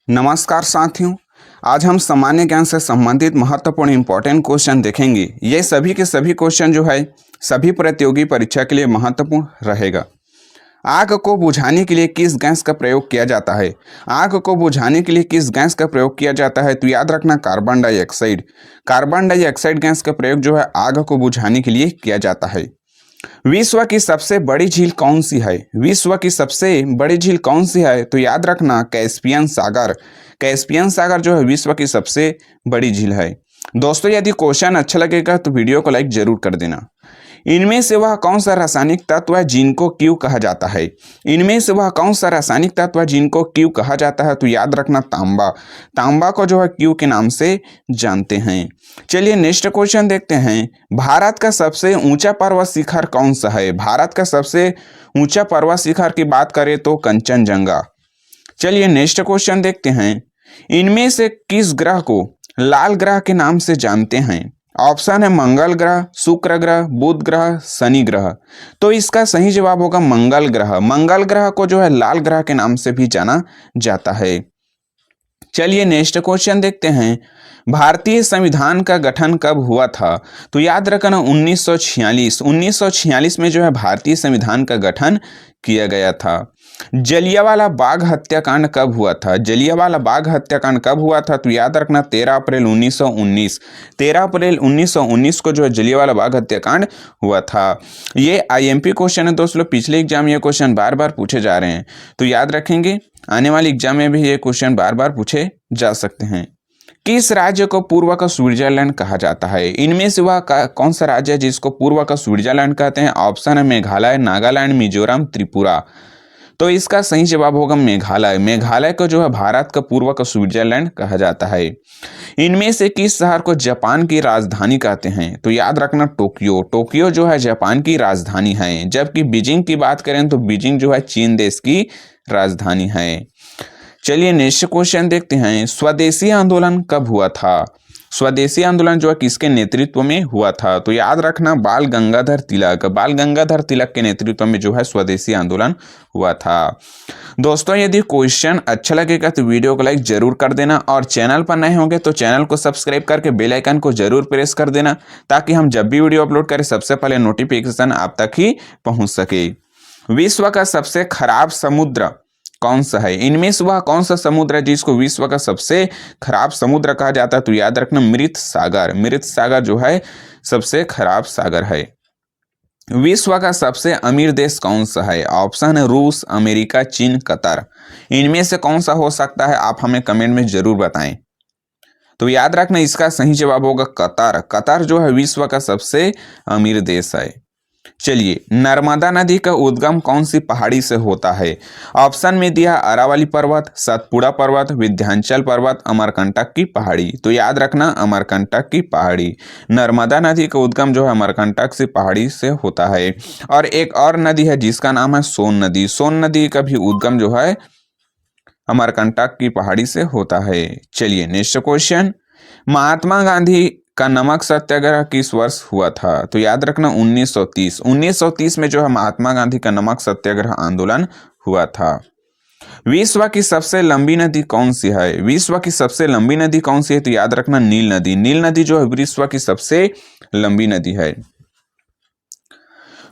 नमस्कार साथियों। आज हम सामान्य ज्ञान से संबंधित महत्वपूर्ण इंपॉर्टेंट क्वेश्चन देखेंगे। ये सभी के सभी क्वेश्चन जो है सभी प्रतियोगी परीक्षा के लिए महत्वपूर्ण रहेगा। आग को बुझाने के लिए किस गैस का प्रयोग किया जाता है? आग को बुझाने के लिए किस गैस का प्रयोग किया जाता है? तो याद रखना carbon dioxide. Carbon dioxide gas का प्रयोग जो है आग को बुझाने के लिए किया जाता है। विश्व की सबसे बड़ी झील कौन सी है? विश्व की सबसे बड़ी झील कौन सी है? तो याद रखना कैस्पियन सागर। कैस्पियन सागर जो है विश्व की सबसे बड़ी झील है। दोस्तों, यदि क्वेश्चन अच्छा लगेगा तो वीडियो को लाइक जरूर कर देना। इनमें से वह कौन सा रासायनिक तत्व है जिनको क्यू कहा जाता है? इनमें से वह कौन सा रासायनिक तत्व है जिनको क्यू कहा जाता है? तो याद रखना तांबा। तांबा को जो है क्यू के नाम से जानते हैं। चलिए नेक्स्ट क्वेश्चन देखते हैं। भारत का सबसे ऊंचा पर्वत शिखर कौन सा है? भारत का सबसे ऊंचा पर्वत शिखर की बात करें तो कंचनजंगा। चलिए नेक्स्ट क्वेश्चन देखते हैं। इनमें से किस ग्रह को लाल ग्रह के नाम से जानते हैं? ऑप्शन है मंगल ग्रह, शुक्र ग्रह, बुध ग्रह, शनि ग्रह। तो इसका सही जवाब होगा मंगल ग्रह। मंगल ग्रह को जो है लाल ग्रह के नाम से भी जाना जाता है। चलिए नेक्स्ट क्वेश्चन देखते हैं। भारतीय संविधान का गठन कब हुआ था? तो याद रखना 1946। 1946 में जो है भारतीय संविधान का गठन किया गया था। जलियांवाला बाग हत्याकांड कब हुआ था? जलियांवाला बाग हत्याकांड कब हुआ था? तो याद रखना 13 अप्रैल 1919। 13 अप्रैल 1919 को जो है जलियांवाला बाग हत्याकांड हुआ था। ये आईएमपी क्वेश्चन है दोस्तों। पिछले एग्जाम ये क्वेश्चन बार बार पूछे जा रहे हैं, तो याद रखेंगे आने वाले एग्जाम में भी ये क्वेश्चन बार बार पूछे जा सकते हैं। किस राज्य को पूर्व का स्विट्जरलैंड कहा जाता है? इनमें से वह कौन सा राज्य है जिसको पूर्व का स्विट्जरलैंड कहते हैं? ऑप्शन है मेघालय, नागालैंड, मिजोरम, त्रिपुरा। तो इसका सही जवाब होगा मेघालय। मेघालय को जो है भारत का पूर्व का स्विट्जरलैंड कहा जाता है। इनमें से किस शहर को जापान की राजधानी कहते हैं? तो याद रखना टोक्यो। टोक्यो जो है जापान की राजधानी है। जबकि बीजिंग की बात करें तो बीजिंग जो है चीन देश की राजधानी है। चलिए नेक्स्ट क्वेश्चन देखते हैं। स्वदेशी आंदोलन कब हुआ था? स्वदेशी आंदोलन जो है किसके नेतृत्व में हुआ था? तो याद रखना बाल गंगाधर तिलक। बाल गंगाधर तिलक के नेतृत्व में जो है स्वदेशी आंदोलन हुआ था। दोस्तों, यदि क्वेश्चन अच्छा लगेगा तो वीडियो को लाइक जरूर कर देना, और चैनल पर नए होंगे तो चैनल को सब्सक्राइब करके बेल आइकन को जरूर प्रेस कर देना, ताकि हम जब भी वीडियो अपलोड करें सबसे पहले नोटिफिकेशन आप तक ही पहुंच सके। विश्व का सबसे खराब समुद्र कौन सा है? इनमें से वह कौन सा समुद्र है जिसको विश्व का सबसे खराब समुद्र कहा जाता है? तो याद रखना मृत सागर। मृत सागर जो है सबसे खराब सागर है। विश्व का सबसे अमीर देश कौन सा है? ऑप्शन है रूस, अमेरिका, चीन, कतर। इनमें से कौन सा हो सकता है? आप हमें कमेंट में जरूर बताएं। तो याद रखना इसका सही जवाब होगा कतर। कतर जो है विश्व का सबसे अमीर देश है। चलिए, नर्मदा नदी का उद्गम कौन सी पहाड़ी से होता है? ऑप्शन में दिया अरावली पर्वत, सतपुड़ा पर्वत, विंध्याचल पर्वत, अमरकंटक की पहाड़ी। तो याद रखना अमरकंटक की पहाड़ी। नर्मदा नदी का उद्गम जो है अमरकंटक से पहाड़ी से होता है। और एक और नदी है जिसका नाम है सोन नदी। सोन नदी का भी उद्गम जो है अमरकंटक की पहाड़ी से होता है। चलिए नेक्स्ट क्वेश्चन। महात्मा गांधी का नमक सत्याग्रह किस वर्ष हुआ था? तो याद रखना 1930। 1930 में जो है महात्मा गांधी का नमक सत्याग्रह आंदोलन हुआ था। विश्व की सबसे लंबी नदी कौन सी है? विश्व की सबसे लंबी नदी कौन सी है? तो याद रखना नील नदी। नील नदी जो है विश्व की सबसे लंबी नदी है।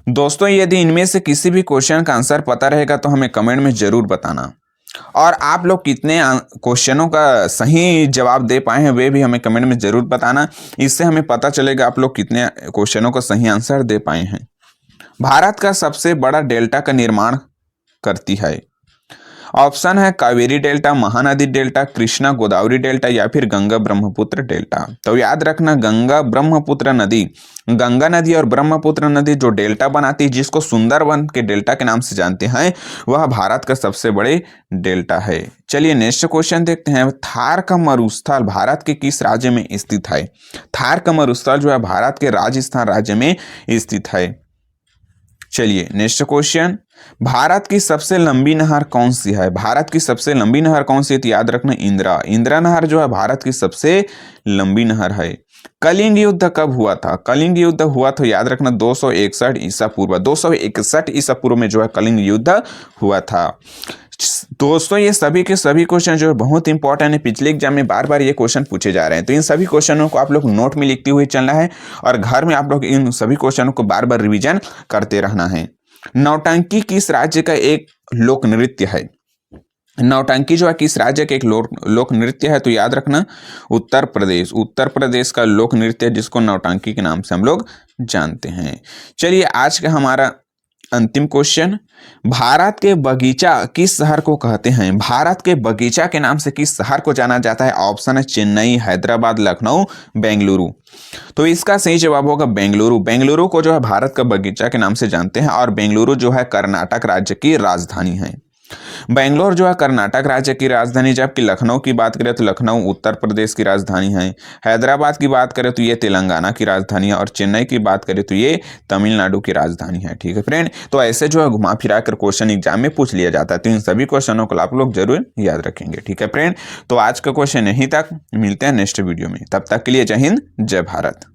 दोस्तों, यदि इनमें से किसी भी क्वेश्चन का आंसर पता रहेगा तो हमें कमेंट में जरूर बताना, और आप लोग कितने क्वेश्चनों का सही जवाब दे पाए हैं वे भी हमें कमेंट में जरूर बताना। इससे हमें पता चलेगा आप लोग कितने क्वेश्चनों का सही आंसर दे पाए हैं। भारत का सबसे बड़ा डेल्टा का निर्माण करती है? ऑप्शन है Kaveri delta, Mahanadi delta, Krishna Godavari delta, या फिर गंगा ब्रह्मपुत्र डेल्टा। तो याद रखना गंगा ब्रह्मपुत्र नदी। गंगा नदी और ब्रह्मपुत्र नदी जो डेल्टा बनाती है, जिसको सुंदरबन के डेल्टा के नाम से जानते हैं, वह भारत का सबसे बड़े डेल्टा है। चलिए नेक्स्ट क्वेश्चन देखते हैं। थार का मरुस्थल भारत के किस राज्य में स्थित है? थार का मरुस्थल जो है भारत के राजस्थान राज्य में स्थित है। चलिए नेक्स्ट क्वेश्चन। भारत की सबसे लंबी नहर कौन सी है? भारत की सबसे लंबी नहर कौन सी है? तो याद रखना इंदिरा। इंदिरा नहर जो है भारत की सबसे लंबी नहर है। कलिंग युद्ध कब हुआ था? कलिंग युद्ध हुआ तो याद रखना 261 ईसा पूर्व। 261 ईसा पूर्व में जो है कलिंग युद्ध हुआ था। दोस्तों ये सभी के सभी क्वेश्चन जो है बहुत इंपॉर्टेंट है, पिछले एग्जाम में बार बार ये क्वेश्चन पूछे जा रहे हैं। तो इन सभी क्वेश्चनों को आप लोग नोट में लिखते हुए चलना है और घर में आप लोग इन सभी क्वेश्चनों को बार बार रिवीजन करते रहना है। नौटंकी किस राज्य का एक लोक नृत्य है? नौटंकी जो है किस राज्य का एक लोक नृत्य है? तो याद रखना उत्तर प्रदेश। उत्तर प्रदेश का लोक नृत्य जिसको नौटंकी के नाम से हम लोग जानते हैं। चलिए आज का हमारा अंतिम क्वेश्चन, भारत के बगीचा किस शहर को कहते हैं? भारत के बगीचा के नाम से किस शहर को जाना जाता है? ऑप्शन है चेन्नई, हैदराबाद, लखनऊ, बेंगलुरु। तो इसका सही जवाब होगा बेंगलुरु। बेंगलुरु को जो है भारत का बगीचा के नाम से जानते हैं और बेंगलुरु जो है कर्नाटक राज्य की राजधानी है। बेंगलोर जो है कर्नाटक राज्य की राजधानी, जबकि लखनऊ की बात करें तो लखनऊ उत्तर प्रदेश की राजधानी है। हैदराबाद की बात करें तो ये तेलंगाना की राजधानी है और चेन्नई की बात करें तो ये तमिलनाडु की राजधानी है। ठीक है फ्रेंड, तो ऐसे जो है घुमा फिरा कर क्वेश्चन एग्जाम में पूछ लिया जाता है। तो इन सभी क्वेश्चनों को आप लोग जरूर याद रखेंगे। ठीक है फ्रेंड, तो आज का क्वेश्चन यहीं तक, मिलते हैं नेक्स्ट वीडियो में। तब तक के लिए जय हिंद, जय भारत।